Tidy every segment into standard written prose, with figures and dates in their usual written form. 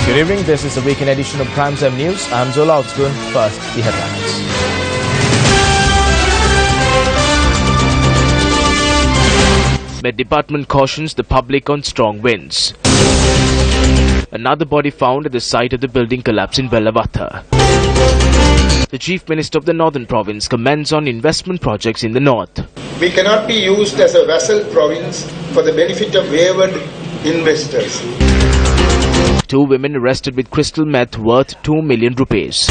Good evening, this is the weekend edition of Primetime News. I'm Zola Outspoon. First, the headlines. Med Department cautions the public on strong winds. Another body found at the site of the building collapse in Bellavata. The Chief Minister of the Northern Province comments on investment projects in the north. We cannot be used as a vassal province for the benefit of wayward investors. 2 women arrested with crystal meth worth 2 million rupees.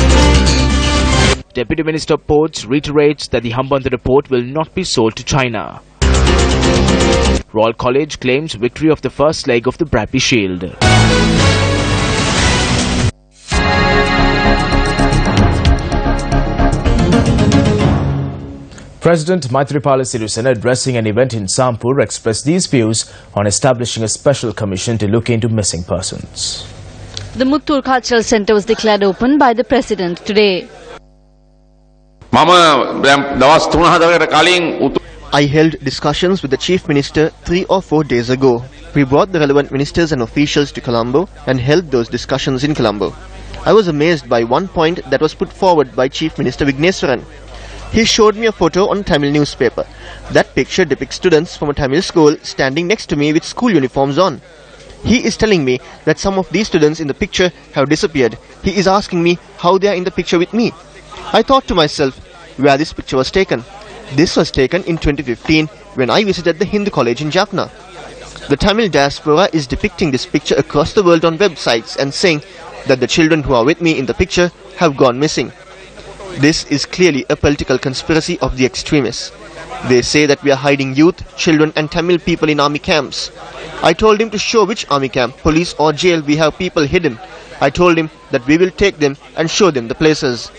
Deputy Minister of Ports reiterates that the Hambantota port will not be sold to China. Royal College claims victory of the first leg of the Bradby Shield. President Maithripala addressing an event in Sampur expressed these views on establishing a special commission to look into missing persons. The Muttur Cultural Centre was declared open by the President today. I held discussions with the Chief Minister 3 or 4 days ago. We brought the relevant ministers and officials to Colombo and held those discussions in Colombo. I was amazed by one point that was put forward by Chief Minister Vigneswaran. He showed me a photo on a Tamil newspaper. That picture depicts students from a Tamil school standing next to me with school uniforms on. He is telling me that some of these students in the picture have disappeared. He is asking me how they are in the picture with me. I thought to myself where this picture was taken. This was taken in 2015 when I visited the Hindu college in Jaffna. The Tamil diaspora is depicting this picture across the world on websites and saying that the children who are with me in the picture have gone missing. This is clearly a political conspiracy of the extremists. They say that we are hiding youth, children and Tamil people in army camps. I told him to show which army camp, police or jail we have people hidden. I told him that we will take them and show them the places.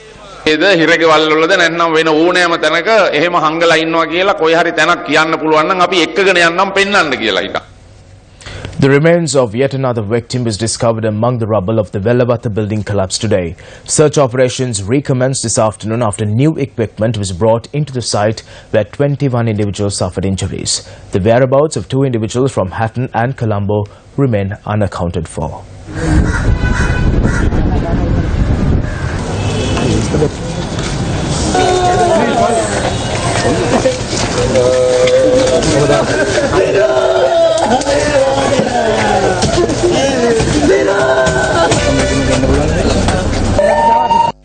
The remains of yet another victim is discovered among the rubble of the Bellavata building collapse today. Search operations recommenced this afternoon after new equipment was brought into the site where 21 individuals suffered injuries. The whereabouts of 2 individuals from Hatton and Colombo remain unaccounted for.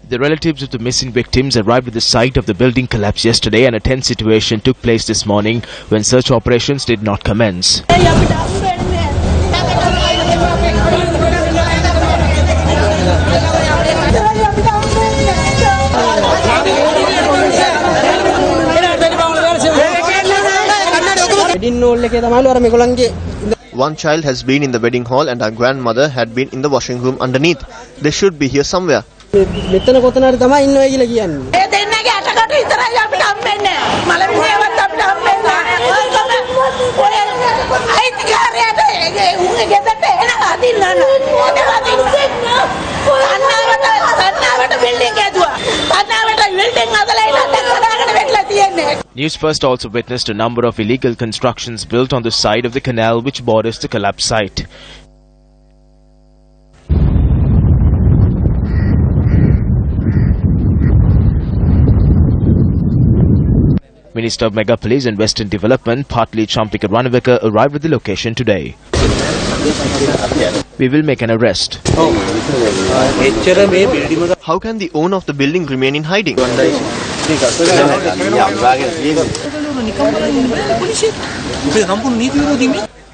The relatives of the missing victims arrived at the site of the building collapse yesterday, and a tense situation took place this morning when search operations did not commence. One child has been in the wedding hall and our grandmother had been in the washing room underneath. They should be here somewhere. Newsfirst also witnessed a number of illegal constructions built on the side of the canal which borders the collapse site. Minister of Mega Police and Western Development, Partly Champika Ranavika, arrived at the location today. We will make an arrest. How can the owner of the building remain in hiding?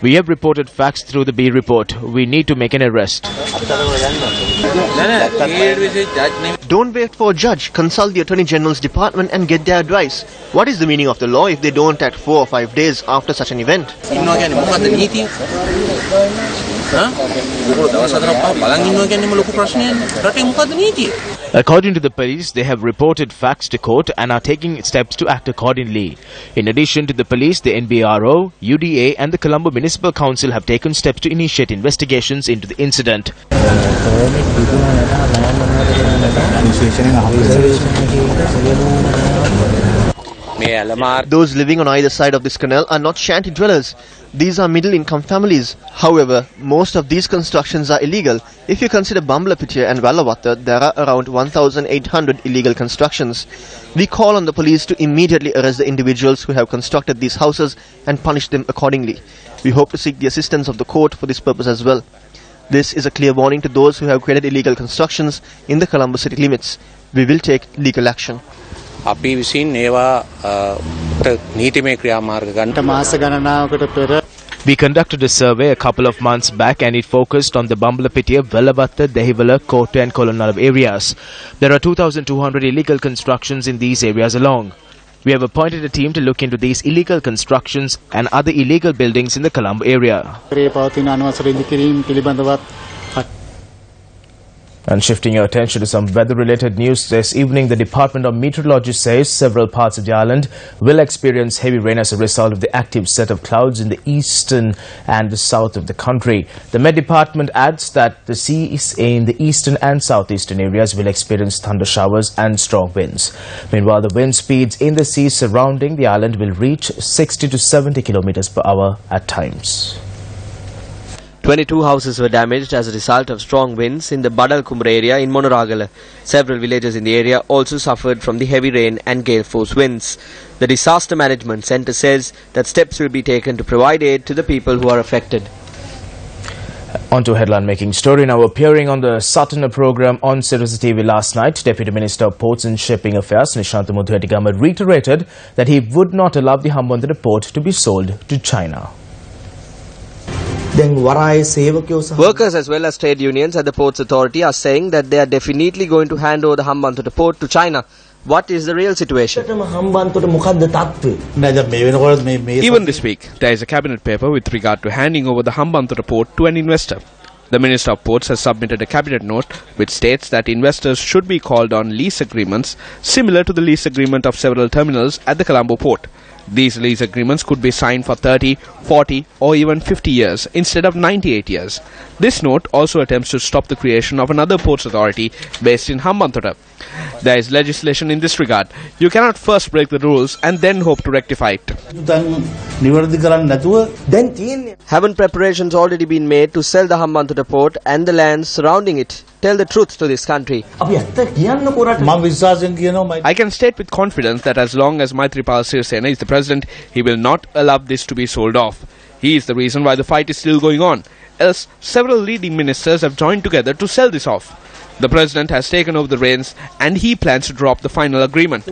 We have reported facts through the B report. We need to make an arrest. Don't wait for a judge. Consult the Attorney General's department and get their advice. What is the meaning of the law if they don't act 4 or 5 days after such an event? According to the police, they have reported facts to court and are taking steps to act accordingly. In addition to the police, the NBRO, UDA and the Colombo Municipal Council have taken steps to initiate investigations into the incident. Those living on either side of this canal are not shanty dwellers. These are middle-income families. However, most of these constructions are illegal. If you consider Bambalapitiya and Vallavatta, there are around 1,800 illegal constructions. We call on the police to immediately arrest the individuals who have constructed these houses and punish them accordingly. We hope to seek the assistance of the court for this purpose as well. This is a clear warning to those who have created illegal constructions in the Colombo city limits. We will take legal action. We conducted a survey a couple of months back and it focused on the Bambalapitiya, Vellavatta, Dehivala, Kotte and Kolonnalam areas. There are 2,200 illegal constructions in these areas alone. We have appointed a team to look into these illegal constructions and other illegal buildings in the Colombo area. And shifting your attention to some weather-related news this evening, the Department of Meteorology says several parts of the island will experience heavy rain as a result of the active set of clouds in the eastern and the south of the country. The Met Department adds that the seas in the eastern and southeastern areas will experience thunder showers and strong winds. Meanwhile, the wind speeds in the seas surrounding the island will reach 60 to 70 kilometers per hour at times. 22 houses were damaged as a result of strong winds in the Badal Kumra area in Monoragala. Several villages in the area also suffered from the heavy rain and gale force winds. The Disaster Management Centre says that steps will be taken to provide aid to the people who are affected. On to a headline-making story now. Appearing on the Satana program on Sirius TV last night, Deputy Minister of Ports and Shipping Affairs Nishantha Muthuetigama reiterated that he would not allow the Hambantota port to be sold to China. Workers as well as trade unions at the Ports Authority are saying that they are definitely going to hand over the Hambantota port to China. What is the real situation? Even this week, there is a cabinet paper with regard to handing over the Hambantota port to an investor. The Minister of Ports has submitted a cabinet note which states that investors should be called on lease agreements similar to the lease agreement of several terminals at the Colombo port. These lease agreements could be signed for 30, 40 or even 50 years instead of 98 years. This note also attempts to stop the creation of another ports authority based in Hambantota. There is legislation in this regard. You cannot first break the rules and then hope to rectify it. Haven't preparations already been made to sell the Hambantota port and the lands surrounding it? Tell the truth to this country. I can state with confidence that as long as Maithripala is the president, he will not allow this to be sold off. He is the reason why the fight is still going on. Else, several leading ministers have joined together to sell this off. The president has taken over the reins and he plans to drop the final agreement.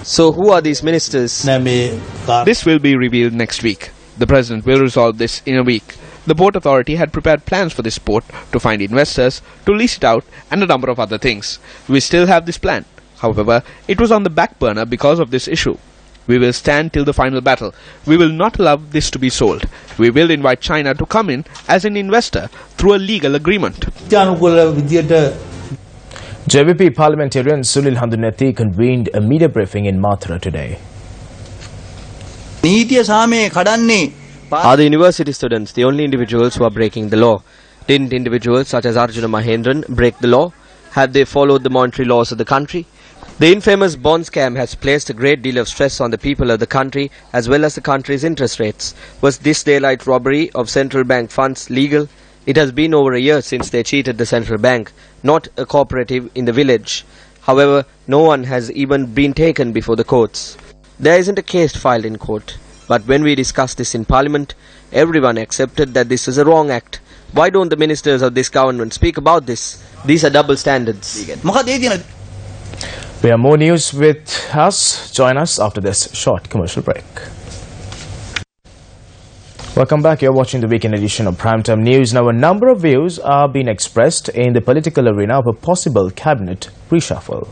So who are these ministers? This will be revealed next week. The president will resolve this in a week. The Port Authority had prepared plans for this port to find investors, to lease it out and a number of other things. We still have this plan. However, it was on the back burner because of this issue. We will stand till the final battle. We will not allow this to be sold. We will invite China to come in as an investor through a legal agreement. JVP parliamentarian Sulil Handunethi convened a media briefing in Mathura today. Are the university students the only individuals who are breaking the law? Didn't individuals such as Arjuna Mahendran break the law? Have they followed the monetary laws of the country? The infamous bond scam has placed a great deal of stress on the people of the country as well as the country's interest rates. Was this daylight robbery of central bank funds legal? It has been over a year since they cheated the central bank, not a cooperative in the village. However, no one has even been taken before the courts. There isn't a case filed in court. But when we discussed this in Parliament, everyone accepted that this is a wrong act. Why don't the ministers of this government speak about this? These are double standards. We have more news with us. Join us after this short commercial break. Welcome back. You're watching the weekend edition of Primetime News. Now, a number of views are being expressed in the political arena of a possible cabinet reshuffle.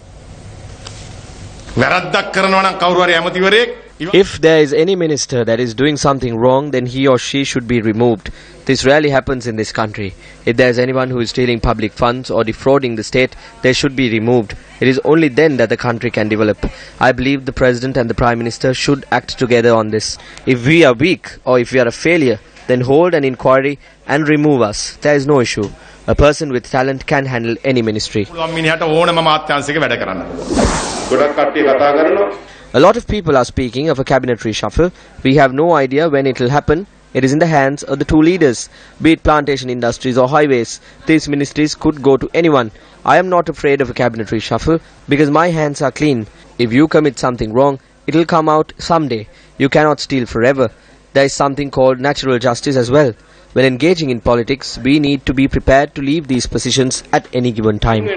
If there is any minister that is doing something wrong, then he or she should be removed. This rarely happens in this country. If there is anyone who is stealing public funds or defrauding the state, they should be removed. It is only then that the country can develop. I believe the President and the Prime Minister should act together on this. If we are weak or if we are a failure, then hold an inquiry and remove us. There is no issue. A person with talent can handle any ministry. A lot of people are speaking of a cabinet reshuffle. We have no idea when it will happen. It is in the hands of the two leaders, be it plantation industries or highways. These ministries could go to anyone. I am not afraid of a cabinet reshuffle because my hands are clean. If you commit something wrong, it will come out someday. You cannot steal forever. There is something called natural justice as well. When engaging in politics, we need to be prepared to leave these positions at any given time.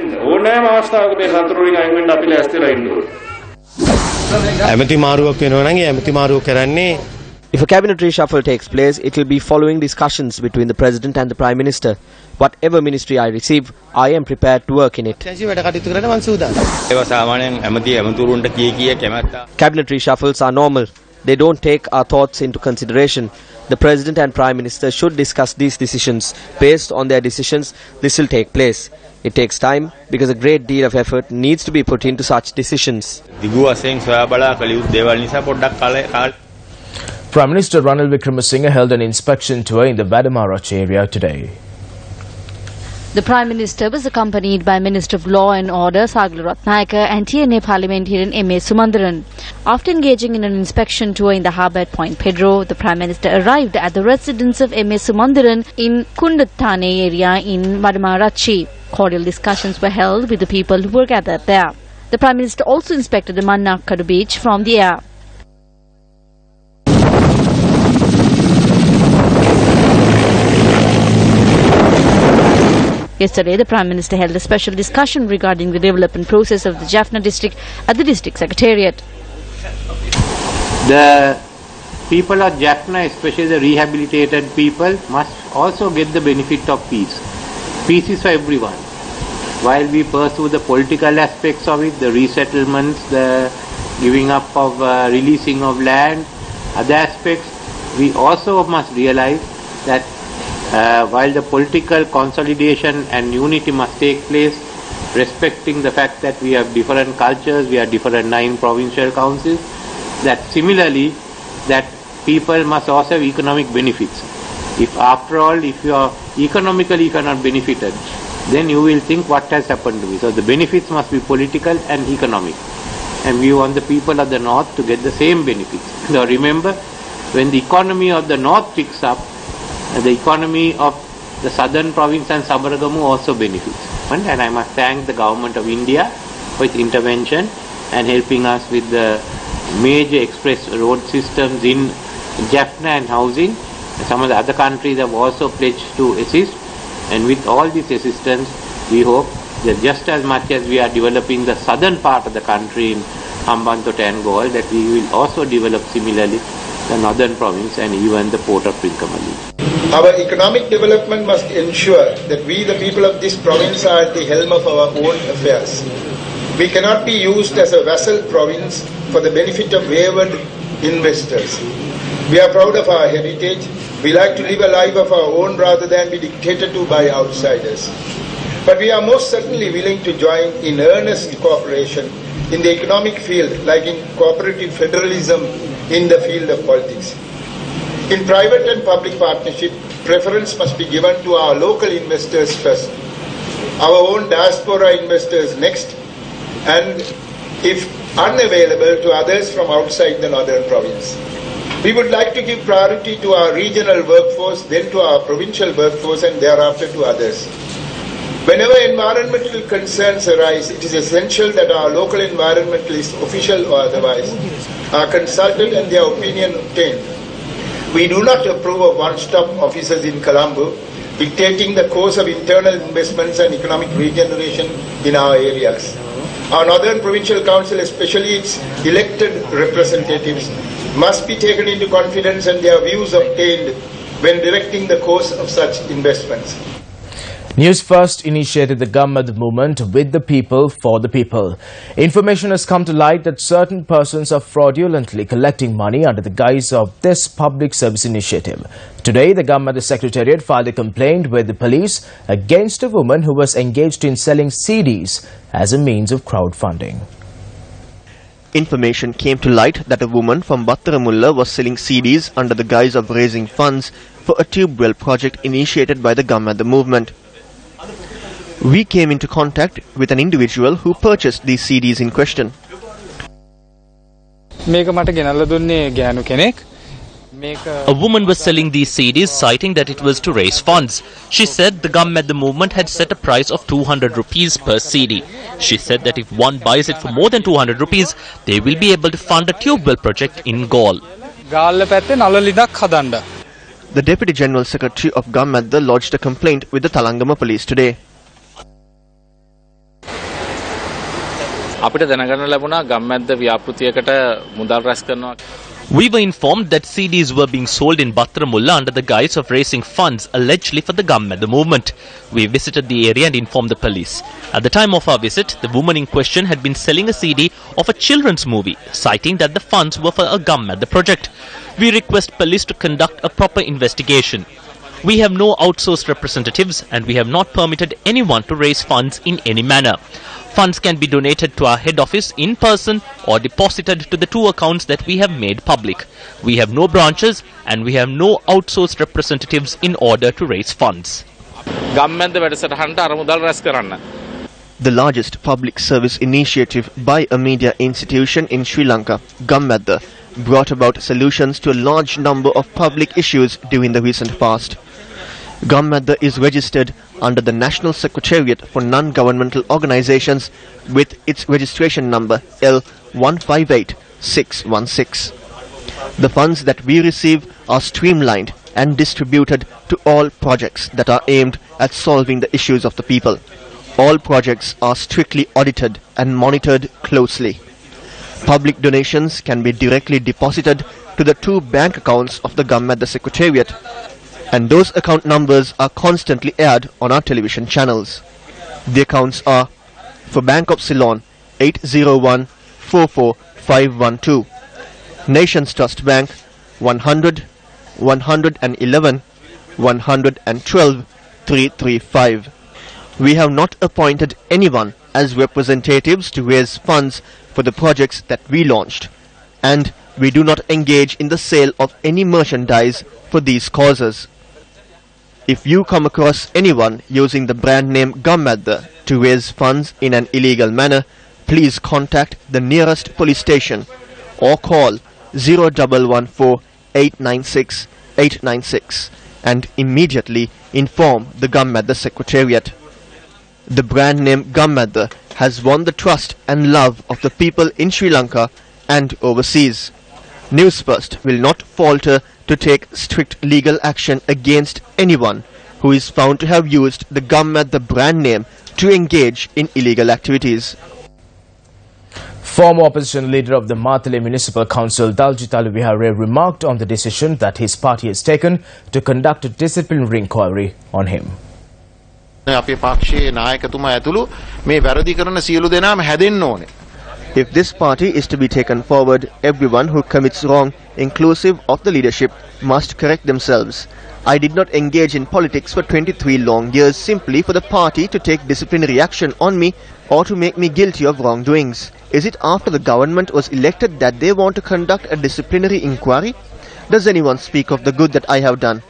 If a cabinet reshuffle takes place, it will be following discussions between the President and the Prime Minister. Whatever ministry I receive, I am prepared to work in it. Cabinet reshuffles are normal. They don't take our thoughts into consideration. The President and Prime Minister should discuss these decisions. Based on their decisions, this will take place. It takes time because a great deal of effort needs to be put into such decisions. Prime Minister Ranil Wickremesinghe held an inspection tour in the Vadamarachi area today. The Prime Minister was accompanied by Minister of Law and Order Sagala Ratnayaka and TNA parliamentarian M.A. Sumandaran. After engaging in an inspection tour in the harbour at Point Pedro, the Prime Minister arrived at the residence of M.A. Sumandaran in Kundathane area in Vadamarachi. Cordial discussions were held with the people who were gathered there. The Prime Minister also inspected the Mannakkadu beach from the air. Yesterday, the Prime Minister held a special discussion regarding the development process of the Jaffna district at the district secretariat. The people of Jaffna, especially the rehabilitated people, must also get the benefit of peace. Peace is for everyone. While we pursue the political aspects of it, the resettlements, the giving up of releasing of land, other aspects, we also must realize that while the political consolidation and unity must take place, respecting the fact that we have different cultures, we have different 9 provincial councils, that similarly that people must also have economic benefits. If after all, if you are economically cannot benefited, then you will think what has happened to me. So the benefits must be political and economic. And we want the people of the north to get the same benefits. Now remember, when the economy of the north picks up, the economy of the southern province and Sabaragamu also benefits. And I must thank the government of India for its intervention and helping us with the major express road systems in Jaffna and housing. Some of the other countries have also pledged to assist, and with all this assistance we hope that just as much as we are developing the southern part of the country in Hambantota and Goal, that we will also develop similarly the northern province and even the port of Trinity. Our economic development must ensure that we, the people of this province, are at the helm of our own affairs. We cannot be used as a vassal province for the benefit of wayward investors. We are proud of our heritage. We like to live a life of our own rather than be dictated to by outsiders. But we are most certainly willing to join in earnest cooperation in the economic field, like in cooperative federalism in the field of politics. In private and public partnership, preference must be given to our local investors first, our own diaspora investors next, and if unavailable, to others from outside the northern province. We would like to give priority to our regional workforce, then to our provincial workforce, and thereafter to others. Whenever environmental concerns arise, it is essential that our local environmentalists, official or otherwise, are consulted and their opinion obtained. We do not approve of one-stop offices in Colombo dictating the course of internal investments and economic regeneration in our areas. Our Northern Provincial Council, especially its elected representatives, must be taken into confidence and their views obtained when directing the course of such investments. Newsfirst initiated the Gammad movement with the people for the people. Information has come to light that certain persons are fraudulently collecting money under the guise of this public service initiative. Today, the Gammad Secretariat filed a complaint with the police against a woman who was engaged in selling CDs as a means of crowdfunding. Information came to light that a woman from Battaramulla was selling CDs under the guise of raising funds for a tube well project initiated by the Gammad movement. We came into contact with an individual who purchased these CDs in question. A woman was selling these CDs citing that it was to raise funds. She said the Gammadda movement had set a price of 200 rupees per CD. She said that if one buys it for more than 200 rupees, they will be able to fund a tube well project in Gaul. The Deputy General Secretary of Gammadda lodged a complaint with the Talangama police today. We were informed that CDs were being sold in Batramulla under the guise of raising funds allegedly for the Gammadda movement. We visited the area and informed the police. At the time of our visit, the woman in question had been selling a CD of a children's movie, citing that the funds were for a Gammadda project. We request police to conduct a proper investigation. We have no outsourced representatives and we have not permitted anyone to raise funds in any manner. Funds can be donated to our head office in person or deposited to the 2 accounts that we have made public. We have no branches and we have no outsourced representatives in order to raise funds. The largest public service initiative by a media institution in Sri Lanka, Gammadda, brought about solutions to a large number of public issues during the recent past. Gammadda is registered under the National Secretariat for Non-Governmental Organizations with its registration number L158616. The funds that we receive are streamlined and distributed to all projects that are aimed at solving the issues of the people. All projects are strictly audited and monitored closely. Public donations can be directly deposited to the 2 bank accounts of the Gammadda Secretariat, and those account numbers are constantly aired on our television channels. The accounts are for Bank of Ceylon 801-44512, Nations Trust Bank 100 111 112 335. We have not appointed anyone as representatives to raise funds for the projects that we launched, and we do not engage in the sale of any merchandise for these causes. If you come across anyone using the brand name Gammadda to raise funds in an illegal manner, please contact the nearest police station or call 0114 896 896 and immediately inform the Gammadda Secretariat. The brand name Gammadda has won the trust and love of the people in Sri Lanka and overseas. Newsfirst will not falter to take strict legal action against anyone who is found to have used the Gammadda brand name to engage in illegal activities. Former opposition leader of the Maithripala Municipal Council, Daljithalu Vihare, remarked on the decision that his party has taken to conduct a disciplinary inquiry on him. If this party is to be taken forward, everyone who commits wrong, inclusive of the leadership, must correct themselves. I did not engage in politics for 23 long years simply for the party to take disciplinary action on me or to make me guilty of wrongdoings. Is it after the government was elected that they want to conduct a disciplinary inquiry? Does anyone speak of the good that I have done?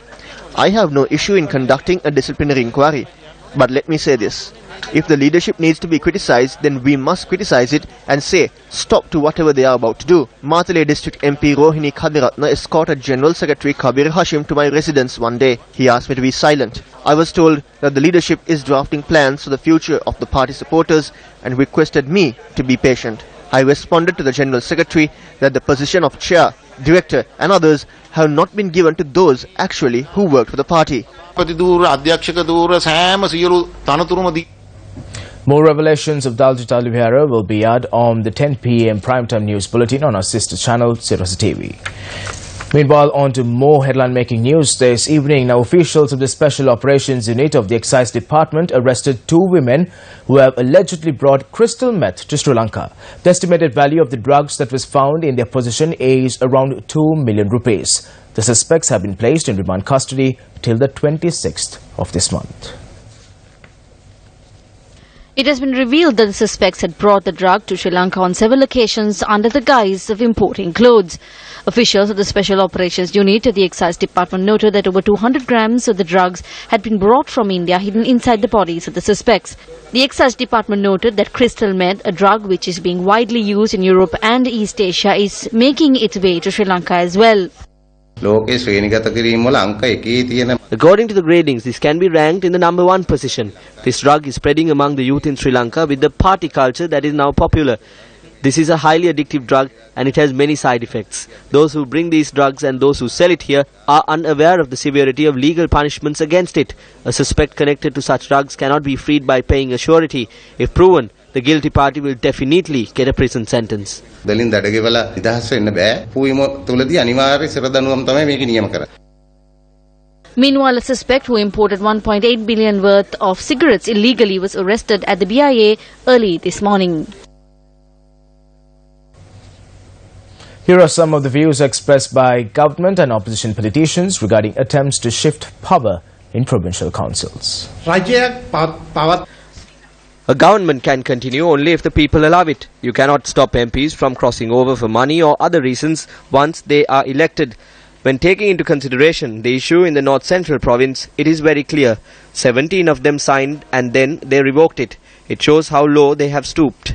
I have no issue in conducting a disciplinary inquiry. But let me say this. If the leadership needs to be criticized, then we must criticize it and say stop to whatever they are about to do. Maithripala District MP Rohini Kadiratna escorted General Secretary Kabir Hashim to my residence one day. He asked me to be silent. I was told that the leadership is drafting plans for the future of the party supporters and requested me to be patient. I responded to the General Secretary that the position of chair, director and others have not been given to those actually who worked for the party. More revelations of Daljithalu Vihare will be aired on the 10 p.m. primetime news bulletin on our sister channel, Sirasa TV. Meanwhile, on to more headline-making news this evening. Now, officials of the Special Operations Unit of the Excise Department arrested 2 women who have allegedly brought crystal meth to Sri Lanka. The estimated value of the drugs that was found in their possession is around 2 million rupees. The suspects have been placed in remand custody till the 26th of this month. It has been revealed that the suspects had brought the drug to Sri Lanka on several occasions under the guise of importing clothes. Officials of the Special Operations Unit at the Excise Department noted that over 200 grams of the drugs had been brought from India hidden inside the bodies of the suspects. The Excise Department noted that crystal meth, a drug which is being widely used in Europe and East Asia, is making its way to Sri Lanka as well. According to the gradings, this can be ranked in the number 1 position. This drug is spreading among the youth in Sri Lanka with the party culture that is now popular. This is a highly addictive drug and it has many side effects. Those who bring these drugs and those who sell it here are unaware of the severity of legal punishments against it. A suspect connected to such drugs cannot be freed by paying a surety. If proven, the guilty party will definitely get a prison sentence. Meanwhile, a suspect who imported 1.8 billion worth of cigarettes illegally was arrested at the BIA early this morning. Here are some of the views expressed by government and opposition politicians regarding attempts to shift power in provincial councils. A government can continue only if the people allow it. You cannot stop MPs from crossing over for money or other reasons once they are elected. When taking into consideration the issue in the North Central province, it is very clear. 17 of them signed and then they revoked it. It shows how low they have stooped.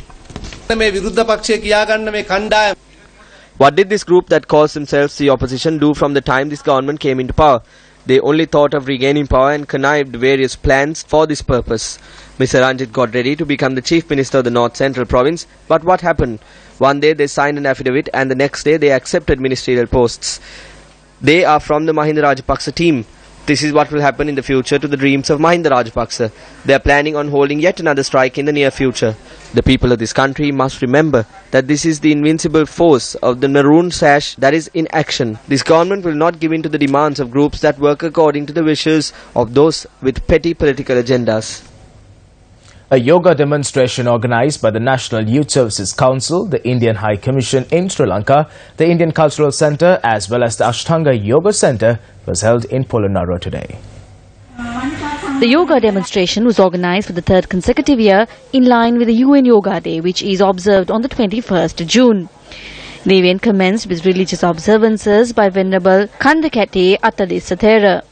What did this group that calls themselves the opposition do from the time this government came into power? They only thought of regaining power and connived various plans for this purpose. Mr. Ranjit got ready to become the Chief Minister of the North Central Province, but what happened? One day they signed an affidavit and the next day they accepted ministerial posts. They are from the Mahinda Rajapaksa team. This is what will happen in the future to the dreams of Mahinda Rajapaksa. They are planning on holding yet another strike in the near future. The people of this country must remember that this is the invincible force of the maroon sash that is in action. This government will not give in to the demands of groups that work according to the wishes of those with petty political agendas. A yoga demonstration organized by the National Youth Services Council, the Indian High Commission in Sri Lanka, the Indian Cultural Centre as well as the Ashtanga Yoga Centre was held in Polonnaruwa today. The yoga demonstration was organized for the 3rd consecutive year in line with the UN Yoga Day, which is observed on the 21st June. The event commenced with religious observances by Venerable Kandakate Atalisathera.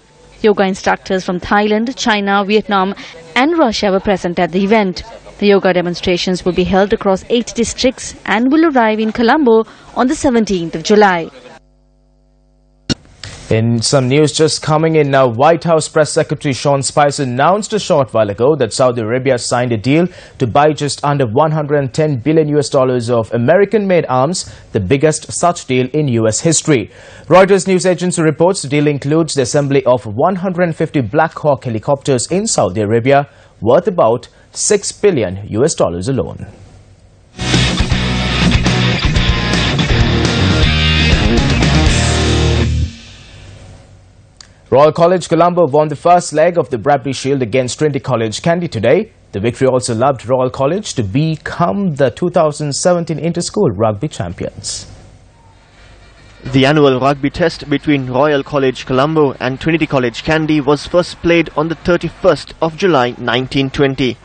Yoga instructors from Thailand, China, Vietnam and Russia were present at the event. The yoga demonstrations will be held across 8 districts and will arrive in Colombo on the 17th of July. In some news just coming in now, White House Press Secretary Sean Spicer announced a short while ago that Saudi Arabia signed a deal to buy just under $110 billion of American-made arms, the biggest such deal in US history. Reuters news agency reports the deal includes the assembly of 150 Black Hawk helicopters in Saudi Arabia, worth about $6 billion alone. Royal College Colombo won the first leg of the Bradbury Shield against Trinity College Kandy today. The victory also allowed Royal College to become the 2017 Inter-School Rugby Champions. The annual rugby test between Royal College Colombo and Trinity College Kandy was first played on the 31st of July 1920.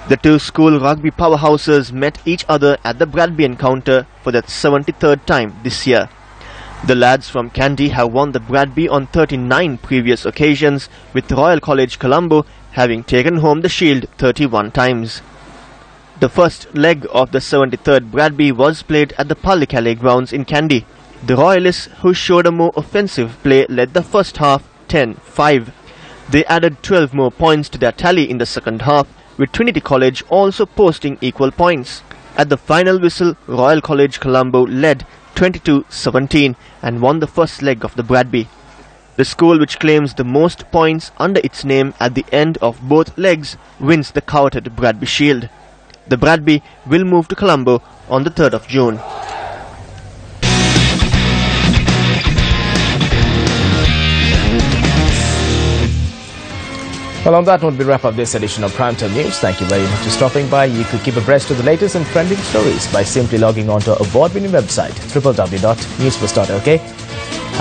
The two school rugby powerhouses met each other at the Bradbury encounter for the 73rd time this year. The lads from Kandy have won the Bradbury on 39 previous occasions, with Royal College Colombo having taken home the shield 31 times. The first leg of the 73rd Bradbury was played at the Palikale grounds in Kandy. The Royalists, who showed a more offensive play, led the first half 10-5. They added 12 more points to their tally in the second half, with Trinity College also posting equal points. At the final whistle, Royal College Colombo led 22-17 and won the first leg of the Bradbury. The school, which claims the most points under its name at the end of both legs, wins the coveted Bradbury Shield. The Bradbury will move to Colombo on the 3rd of June. Well, on that note, we wrap up this edition of Primetime News. Thank you very much for stopping by. You could keep abreast of the latest and trending stories by simply logging on to our award-winning website, www.newsfirst.lk.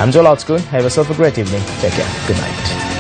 I'm Joel Outskoon. Have yourself a great evening. Take care. Good night.